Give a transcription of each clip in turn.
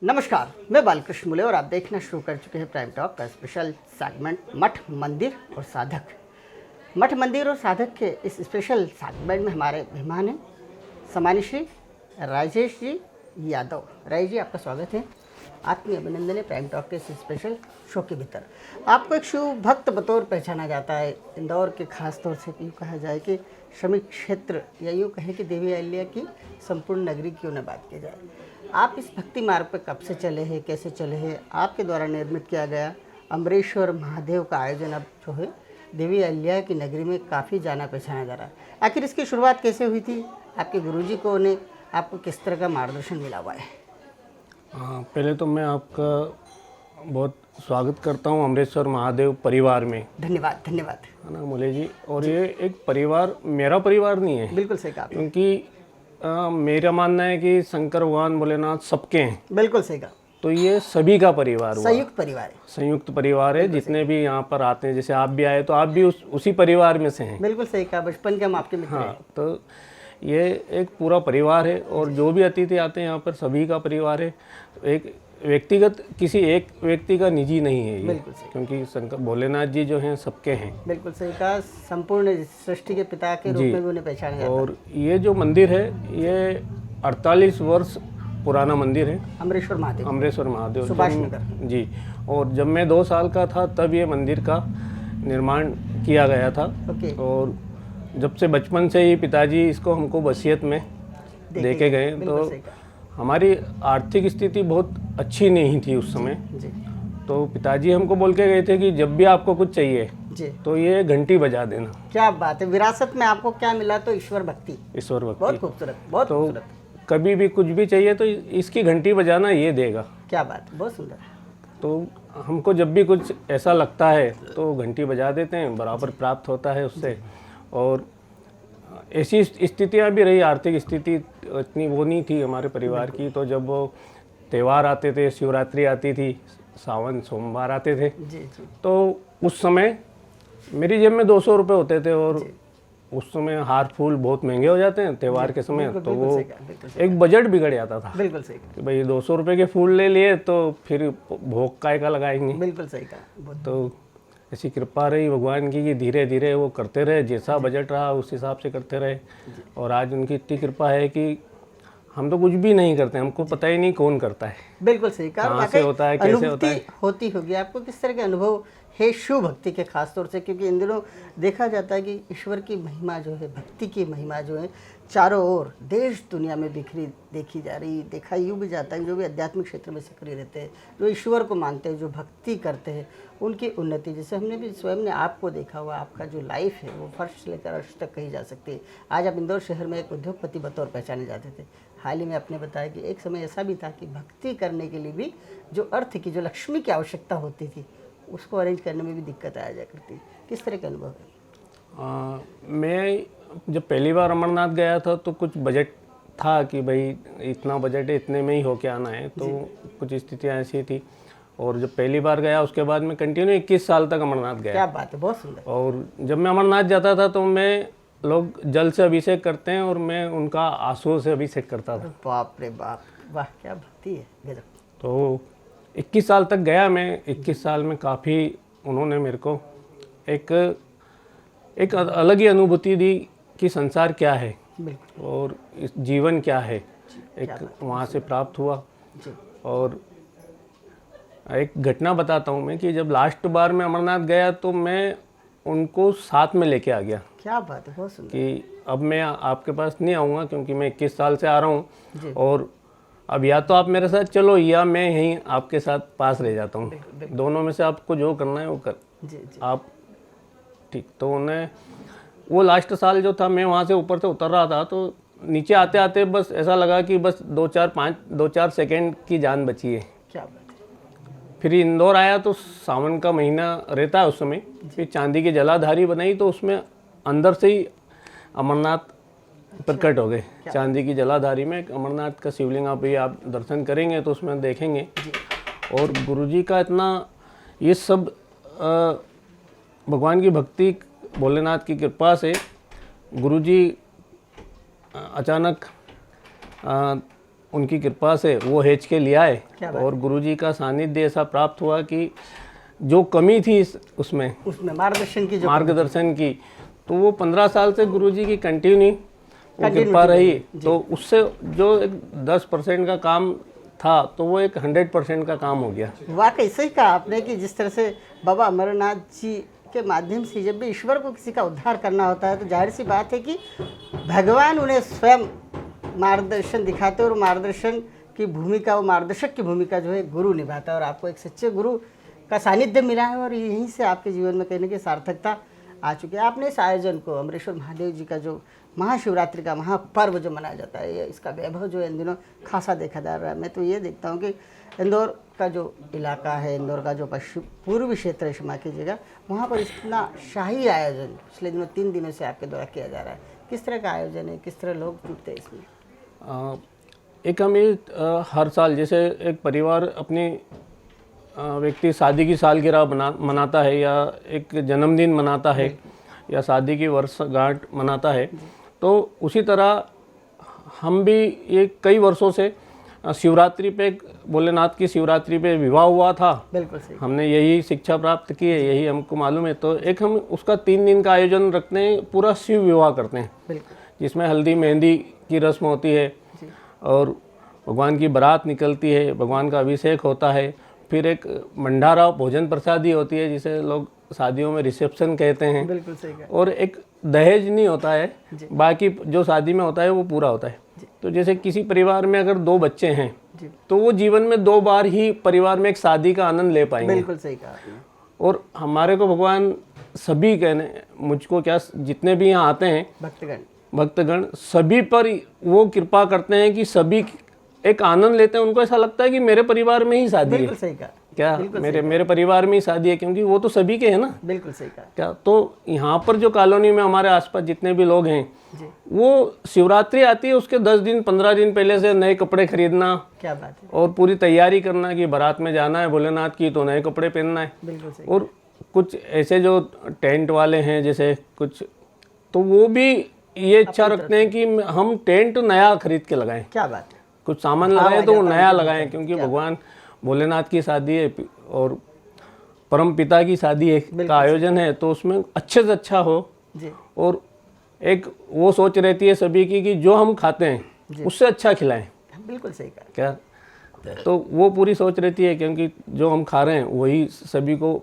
नमस्कार, मैं बालकृष्ण मुले और आप देखना शुरू कर चुके हैं प्राइम टॉक का स्पेशल सेगमेंट मठ मंदिर और साधक। मठ मंदिर और साधक के इस स्पेशल सेगमेंट में हमारे मेहमान हैं सम्मानित श्री राजेश जी यादव। राजेश जी, आपका स्वागत है, आत्मीय अभिनंदन है प्राइम टॉक के इस स्पेशल शो के भीतर। आपको एक शिव भक्त बतौर पहचाना जाता है। इंदौर के खास तौर से यूँ कहा जाए कि श्रमिक क्षेत्र या यूँ कहें कि देवी अहिल्या की संपूर्ण नगरी क्यों न बात की जाए। आप इस भक्ति मार्ग पर कब से चले हैं, कैसे चले हैं? आपके द्वारा निर्मित किया गया अमरेश्वर महादेव का आयोजन अब जो है देवी अहिल्या की नगरी में काफ़ी जाना पहचाना जा रहा है। आखिर इसकी शुरुआत कैसे हुई थी? आपके गुरुजी को ने आपको किस तरह का मार्गदर्शन मिला हुआ है? पहले तो मैं आपका बहुत स्वागत करता हूं अमरेश्वर महादेव परिवार में। धन्यवाद धन्यवाद। है ना मुले जी। और ये एक परिवार मेरा परिवार नहीं है, बिल्कुल सही कहा, क्योंकि मेरा मानना है कि शंकर भगवान भोलेनाथ सबके हैं। बिल्कुल सही कहा। तो ये सभी का परिवार हुआ, संयुक्त परिवार है। संयुक्त परिवार है। जितने भी यहाँ पर आते हैं, जैसे आप भी आए तो आप भी उसी परिवार में से हैं। बिल्कुल सही कहा, बचपन के हम आपके मित्र हैं। हाँ, तो ये एक पूरा परिवार है और जो भी अतिथि आते हैं यहाँ पर सभी का परिवार है। तो एक व्यक्तिगत किसी एक व्यक्ति का निजी नहीं है ये, बिल्कुल सही। क्योंकि शंकर भोलेनाथ जी जो हैं सबके हैं। बिल्कुल सही कहा, संपूर्ण सृष्टि के पिता के रूप में भी उन्हें पहचाना जाता है। और ये जो मंदिर है ये 48 वर्ष पुराना मंदिर है, अमरेश्वर महादेव, अमरेश्वर महादेव सुभाष नगर जी। और जब मैं 2 साल का था तब ये मंदिर का निर्माण किया गया था। ओके। और जब से बचपन से ही पिताजी इसको हमको वसीयत में देके गए। तो हमारी आर्थिक स्थिति बहुत अच्छी नहीं थी उस समय जी। तो पिताजी हमको बोल के गए थे कि जब भी आपको कुछ चाहिए जी। तो ये घंटी बजा देना। क्या बात है, विरासत में आपको क्या मिला? तो ईश्वर भक्ति। ईश्वर बहुत भक्ति। खूबसूरत, बहुत तो खूबसूरत। कभी भी कुछ भी चाहिए तो इसकी घंटी बजाना ये देगा। क्या बात है, बहुत सुंदर। तो हमको जब भी कुछ ऐसा लगता है तो घंटी बजा देते हैं, बराबर प्राप्त होता है उससे। और ऐसी स्थितियाँ भी रही, आर्थिक स्थिति इतनी वो नहीं थी हमारे परिवार की। तो जब वो त्यौहार आते थे, शिवरात्रि आती थी, सावन सोमवार आते थे, जी जी। तो उस समय मेरी जेब में 200 रुपये होते थे। और उस समय हार फूल बहुत महंगे हो जाते हैं त्यौहार के समय। तो वो एक बजट बिगड़ जाता था। बिल्कुल सही कि भाई 200 रुपये के फूल ले लिए तो फिर भोग काय का लगाएंगे। बिल्कुल सही कहा। तो ऐसी कृपा रही भगवान की कि धीरे धीरे वो करते रहे, जैसा बजट रहा उस हिसाब से करते रहे। और आज उनकी इतनी कृपा है कि हम तो कुछ भी नहीं करते, हमको पता ही नहीं कौन करता है, बिल्कुल सही कहा। कहाँ से होता है, कैसे होता है। होती होगी आपको किस तरह के अनुभव है शिव भक्ति के खास तौर से? क्योंकि इन दिनों देखा जाता है कि ईश्वर की महिमा जो है, भक्ति की महिमा जो है चारों ओर देश दुनिया में बिखरी देखी जा रही। देखा यूँ भी जाता है जो भी आध्यात्मिक क्षेत्र में सक्रिय रहते हैं, जो ईश्वर को मानते हैं, जो भक्ति करते हैं, उनकी उन्नति। जैसे हमने भी स्वयं ने आपको देखा हुआ, आपका जो लाइफ है वो फर्श से लेकर अर्श तक कही जा सकती है। आज आप इंदौर शहर में एक उद्योगपति बतौर पहचाने जाते थे। हाल ही में आपने बताया कि एक समय ऐसा भी था कि भक्ति करने के लिए भी जो अर्थ की, जो लक्ष्मी की आवश्यकता होती थी, उसको अरेंज करने में भी दिक्कत आ जा करती। किस तरह का अनुभव है? मैं जब पहली बार अमरनाथ गया था तो कुछ बजट था कि भाई इतना बजट है, इतने में ही होके आना है। तो कुछ स्थितियाँ ऐसी थी। और जब पहली बार गया उसके बाद मैं कंटिन्यू 21 साल तक अमरनाथ गया। क्या बात है, बहुत सुंदर। और जब मैं अमरनाथ जाता था तो मैं, लोग जल से अभिषेक करते हैं और मैं उनका आंसुओं से अभिषेक करता था। बाप रे बाप, वाह क्या भक्ति है, गजब। तो 21 साल तक गया मैं। 21 साल में काफ़ी उन्होंने मेरे को एक अलग ही अनुभूति दी कि संसार क्या है और इस जीवन क्या है, एक वहाँ से प्राप्त हुआ। और एक घटना बताता हूँ मैं कि जब लास्ट बार मैं अमरनाथ गया तो मैं उनको साथ में लेके आ गया। क्या बात है, बहुत सुंदर। कि अब मैं आपके पास नहीं आऊँगा क्योंकि मैं 21 साल से आ रहा हूँ, और अब या तो आप मेरे साथ चलो या मैं यहीं आपके साथ पास रह जाता हूँ, दोनों में से आपको जो करना है वो कर। आप ठीक। तो उन्हें वो लास्ट साल जो था, मैं वहाँ से ऊपर से उतर रहा था तो नीचे आते आते बस ऐसा लगा कि बस 2-4 सेकंड की जान बची है। क्या बात है। फिर इंदौर आया तो सावन का महीना रहता है उस समय। फिर चांदी की जलाधारी बनाई तो उसमें अंदर से ही अमरनाथ प्रकट हो गए। चांदी की जलाधारी में अमरनाथ का शिवलिंग आप दर्शन करेंगे तो उसमें देखेंगे। और गुरुजी का इतना ये सब भगवान की भक्ति, भोलेनाथ की कृपा से गुरुजी अचानक उनकी कृपा से वो हेच के लिया है और गुरुजी का सानिध्य ऐसा प्राप्त हुआ कि जो कमी थी उसमें मार्गदर्शन की तो वो 15 साल से गुरुजी की कंटिन्यू वो कृपा रही। तो उससे जो एक 10% का काम था तो वो एक 100% का काम हो गया। वाकई सही कहा आपने कि जिस तरह से बाबा अमरनाथ जी के माध्यम से जब भी ईश्वर को किसी का उद्धार करना होता है तो जाहिर सी बात है कि भगवान उन्हें स्वयं मार्गदर्शन दिखाते हैं और मार्गदर्शन की भूमिका, वो मार्गदर्शक की भूमिका जो है गुरु निभाता है और आपको एक सच्चे गुरु का सानिध्य मिला है और यहीं से आपके जीवन में कहीं ना कहीं सार्थकता आ चुकी है। आपने इस आयोजन को अमरेश्वर महादेव जी का जो महाशिवरात्रि का महापर्व जो मनाया जाता है, ये इसका वैभव जो इन दिनों खासा देखा जा रहा है। मैं तो ये देखता हूँ कि इंदौर का जो इलाका है, इंदौर का जो पूर्वी क्षेत्र है, क्षमा कीजिएगा, वहाँ पर इतना शाही आयोजन पिछले दिनों 3 दिनों से आपके द्वारा किया जा रहा है। किस तरह का आयोजन है, किस तरह लोग जुटते हैं इसमें? एक हमें हर साल जैसे एक परिवार अपनी व्यक्ति शादी की सालगिरह मनाता है या एक जन्मदिन मनाता है या शादी की वर्षगांठ मनाता है, तो उसी तरह हम भी ये कई वर्षों से शिवरात्रि पे, भोलेनाथ की शिवरात्रि पे विवाह हुआ था। बिल्कुल सही। हमने यही शिक्षा प्राप्त की है, यही हमको मालूम है। तो एक हम उसका 3 दिन का आयोजन रखते हैं, पूरा शिव विवाह करते हैं, जिसमें हल्दी मेहंदी की रस्म होती है और भगवान की बारात निकलती है, भगवान का अभिषेक होता है, फिर एक भंडारा भोजन प्रसादी होती है जिसे लोग शादियों में रिसेप्शन कहते हैं। बिल्कुल सही कहा। और एक दहेज नहीं होता है, बाकी जो शादी में होता है वो पूरा होता है। तो जैसे किसी परिवार में अगर 2 बच्चे हैं तो वो जीवन में 2 बार ही परिवार में एक शादी का आनंद ले पाएंगे। बिल्कुल सही कहा। और हमारे को भगवान सभी कहने, मुझको क्या, जितने भी यहाँ आते हैं भक्तगण सभी पर वो कृपा करते हैं कि सभी एक आनंद लेते हैं। उनको ऐसा लगता है कि मेरे परिवार में ही शादी है। सही कहा। क्या मेरे परिवार में ही शादी है, क्योंकि वो तो सभी के हैं ना। बिल्कुल सही कहा। क्या तो यहाँ पर जो कॉलोनी में हमारे आसपास जितने भी लोग हैं, वो शिवरात्रि आती है उसके 10 दिन 15 दिन पहले से नए कपड़े खरीदना, क्या बात है, और पूरी तैयारी करना कि बारात में जाना है भोलेनाथ की तो नए कपड़े पहनना है। बिल्कुल सही। और कुछ ऐसे जो टेंट वाले हैं जैसे कुछ, तो वो भी ये इच्छा रखते हैं कि हम टेंट नया खरीद के लगाएं। क्या बात है। कुछ सामान लगाएं तो वो नया लगाएं, क्योंकि भगवान भोलेनाथ की शादी है और परम पिता की शादी है का आयोजन है, तो उसमें अच्छे से अच्छा हो। और एक वो सोच रहती है सभी की कि जो हम खाते हैं उससे अच्छा खिलाएं। बिल्कुल सही कहा। क्या तो वो पूरी सोच रहती है, क्योंकि जो हम खा रहे हैं वही सभी को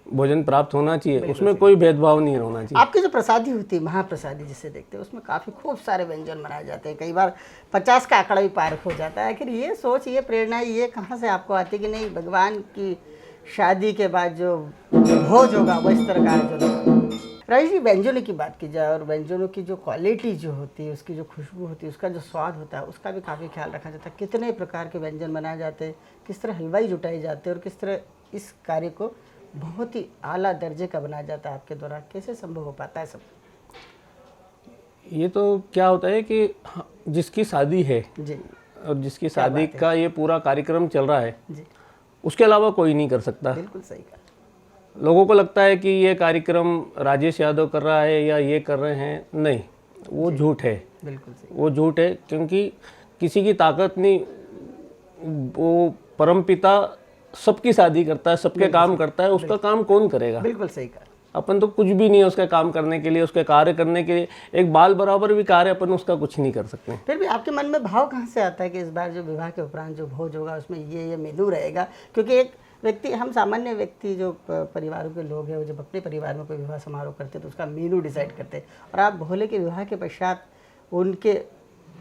भोजन प्राप्त होना चाहिए, उसमें कोई भेदभाव नहीं होना चाहिए। आपकी जो प्रसादी होती है, महाप्रसादी जिसे देखते हैं, उसमें काफ़ी खूब सारे व्यंजन बनाए जाते हैं, कई बार 50 का आंकड़ा भी पार हो जाता है। आखिर ये सोच, ये प्रेरणा, ये कहाँ से आपको आती है कि नहीं भगवान की शादी के बाद जो भोज होगा वो इस तरह का आयोजन होगा? राजेश जी, व्यंजनों की बात की जाए और व्यंजनों की जो क्वालिटी जो होती है, उसकी जो खुशबू होती है, उसका जो स्वाद होता है, उसका भी काफ़ी ख्याल रखा जाता है। कितने प्रकार के व्यंजन बनाए जाते हैं, किस तरह हलवाई जुटाए जाते हैं और किस तरह इस कार्य को बहुत ही आला दर्जे का बनाया जाता है आपके द्वारा, कैसे संभव हो पाता है सब? ये तो क्या होता है कि जिसकी शादी है जी, और जिसकी शादी का ये पूरा कार्यक्रम चल रहा है जी, उसके अलावा कोई नहीं कर सकता। बिल्कुल सही कहा। लोगों को लगता है कि ये कार्यक्रम राजेश यादव कर रहा है या ये कर रहे हैं, नहीं, वो झूठ है। बिल्कुल सही। वो झूठ है, क्योंकि किसी की ताकत नहीं, वो परमपिता सबकी शादी करता है, सबके काम करता है, उसका काम कौन करेगा? बिल्कुल सही कहा। अपन तो कुछ भी नहीं है उसका काम करने के लिए, उसके कार्य करने के लिए, एक बाल बराबर भी कार्य अपन उसका कुछ नहीं कर सकते। फिर भी आपके मन में भाव कहाँ से आता है कि इस बार जो विवाह के उपरांत जो भोज होगा उसमें ये मेनू रहेगा? क्योंकि एक व्यक्ति, हम सामान्य व्यक्ति जो परिवारों के लोग हैं, वो जब अपने परिवार में कोई विवाह समारोह करते हैं तो उसका मेनू डिसाइड करते हैं, और आप भोले के विवाह के पश्चात उनके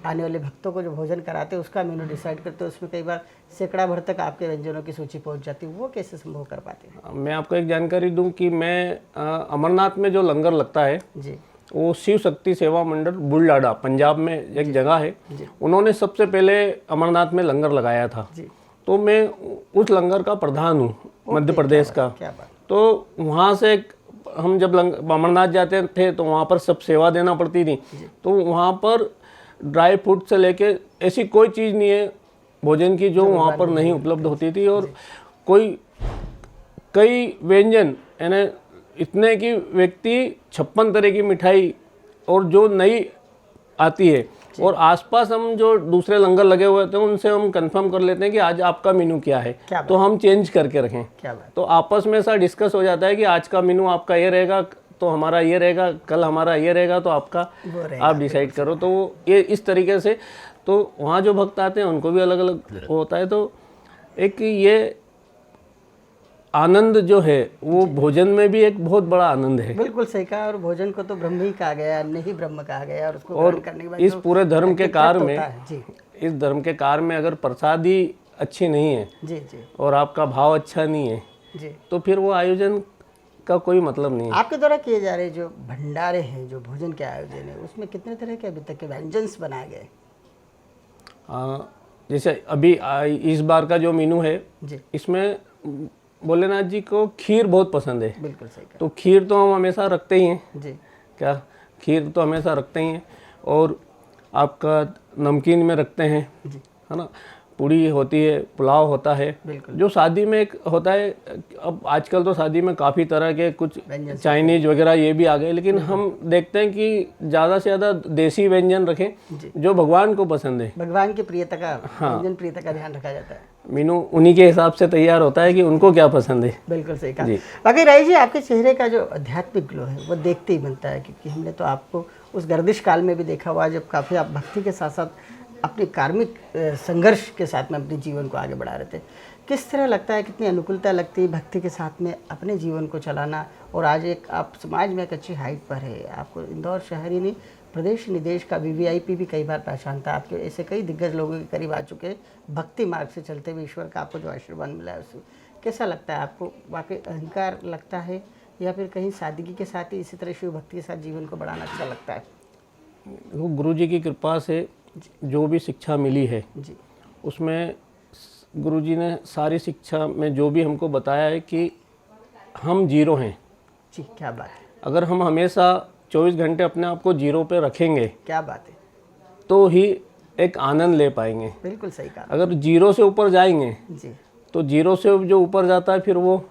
आने वाले भक्तों को जो भोजन कराते हैं उसका मेनू डिसाइड करते हैं, उसमें कई बार सैकड़ा भर तक आपके व्यंजनों की सूची पहुंच जाती है। वो कैसे संभव कर पाते हैं? मैं आपको एक जानकारी दूं कि मैं अमरनाथ में जो लंगर लगता है जी, वो शिव शक्ति सेवा मंडल बुलडाडा, पंजाब में एक जगह है, उन्होंने सबसे पहले अमरनाथ में लंगर लगाया था। तो मैं उस लंगर का प्रधान हूँ, मध्य प्रदेश का। तो वहाँ से हम जब अमरनाथ जाते थे तो वहाँ पर सब सेवा देना पड़ती थी, तो वहाँ पर ड्राई फ्रूट से लेके ऐसी कोई चीज़ नहीं है भोजन की जो वहाँ पर नहीं उपलब्ध होती थी। और कई व्यंजन यानी इतने कि व्यक्ति 56 तरह की मिठाई और जो नई आती है और आसपास हम जो दूसरे लंगर लगे हुए थे उनसे हम कंफर्म कर लेते हैं कि आज आपका मेनू क्या है, तो हम चेंज करके रखें। क्या बात। तो आपस में ऐसा डिस्कस हो जाता है कि आज का मेनू आपका ये रहेगा, तो हमारा ये रहेगा, कल हमारा ये रहेगा, तो आपका आप डिसाइड करो। तो वो ये इस तरीके से, तो वहाँ जो भक्त आते हैं उनको भी अलग अलग होता है। तो एक ये आनंद जो है वो भोजन में भी एक बहुत बड़ा आनंद है। बिल्कुल सही कहा। और भोजन को तो ब्रह्म ही कहा गया, अन्न ही ब्रह्म कहा गया। और उसको और ग्रहण करने के बाद इस जो पूरे धर्म के कार्य में, जी इस धर्म के कार्य में अगर प्रसाद ही अच्छी नहीं है जी जी और आपका भाव अच्छा नहीं है जी, तो फिर वो आयोजन का कोई मतलब नहीं है। आपके द्वारा किए जा रहे जो भंडारे हैं, जो भोजन के आयोजन है, उसमें कितने तरह के अभी तक के व्यंजन बनाए गए? जैसे अभी इस बार का जो मेनू है जी, इसमें भोलेनाथ जी को खीर बहुत पसंद है। बिल्कुल सही कहा। तो खीर तो हम हमेशा रखते ही हैं। जी क्या, खीर तो हमेशा रखते ही हैं। और आपका नमकीन में रखते हैं, है ना, पूड़ी होती है, पुलाव होता है। बिल्कुल। जो शादी में एक होता है, अब आजकल तो शादी में काफ़ी तरह के कुछ चाइनीज वगैरह ये भी आ गए, लेकिन हम देखते हैं कि ज़्यादा से ज़्यादा देसी व्यंजन रखें जो भगवान को पसंद है। भगवान की प्रियता का, व्यंजन प्रियता का ध्यान रखा जाता है। मीनू उन्हीं के हिसाब से तैयार होता है कि उनको क्या पसंद है। बिल्कुल सही कहा। बाकी राय जी, आपके चेहरे का जो आध्यात्मिक ग्लो है वो देखते ही बनता है, क्योंकि हमने तो आपको उस गर्दिश काल में भी देखा हुआ जब काफ़ी आप भक्ति के साथ साथ अपनी कार्मिक संघर्ष के साथ में अपने जीवन को आगे बढ़ा रहे थे। किस तरह लगता है, कितनी अनुकूलता लगती है भक्ति के साथ में अपने जीवन को चलाना? और आज एक आप समाज में एक अच्छी हाइट पर है, आपको इंदौर शहर ही नहीं प्रदेश निदेश का VVIP भी कई बार पहचानता है। आपके ऐसे कई दिग्गज लोगों के करीब आ चुके हैं, भक्ति मार्ग से चलते हुए ईश्वर का आपको जो आशीर्वाद मिला है उससे कैसा लगता है आपको? वाकई अहंकार लगता है या फिर कहीं सादगी के साथ ही इसी तरह शिव भक्ति के साथ जीवन को बढ़ाना अच्छा लगता है? गुरु जी की कृपा से जो भी शिक्षा मिली है जी, उसमें गुरु जी ने सारी शिक्षा में जो भी हमको बताया है कि हम जीरो हैं। जी, क्या बात है। अगर हम हमेशा 24 घंटे अपने आप को जीरो पे रखेंगे, क्या बात है, तो ही एक आनंद ले पाएंगे। बिल्कुल सही कहा। अगर जीरो से ऊपर जाएंगे जी, तो जीरो से जो ऊपर जाता है फिर वो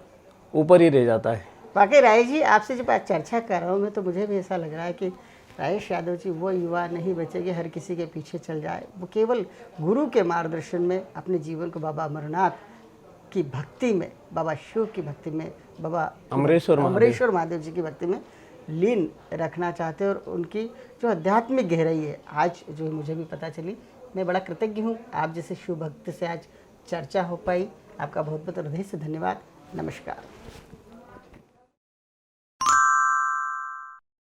ऊपर ही रह जाता है। वाकई राय जी, आपसे जब आज चर्चा कर रहा हूँ मैं, तो मुझे भी ऐसा लग रहा है कि राजेश यादव जी वो युवा नहीं बचे कि हर किसी के पीछे चल जाए। वो केवल गुरु के मार्गदर्शन में अपने जीवन को बाबा अमरनाथ की भक्ति में, बाबा शिव की भक्ति में, बाबा अमरेश्वर महादेव जी की भक्ति में लीन रखना चाहते हैं। और उनकी जो आध्यात्मिक गहराई है आज जो मुझे भी पता चली, मैं बड़ा कृतज्ञ हूँ आप जैसे शिव भक्त से आज चर्चा हो पाई। आपका बहुत बहुत हृदय से धन्यवाद। नमस्कार।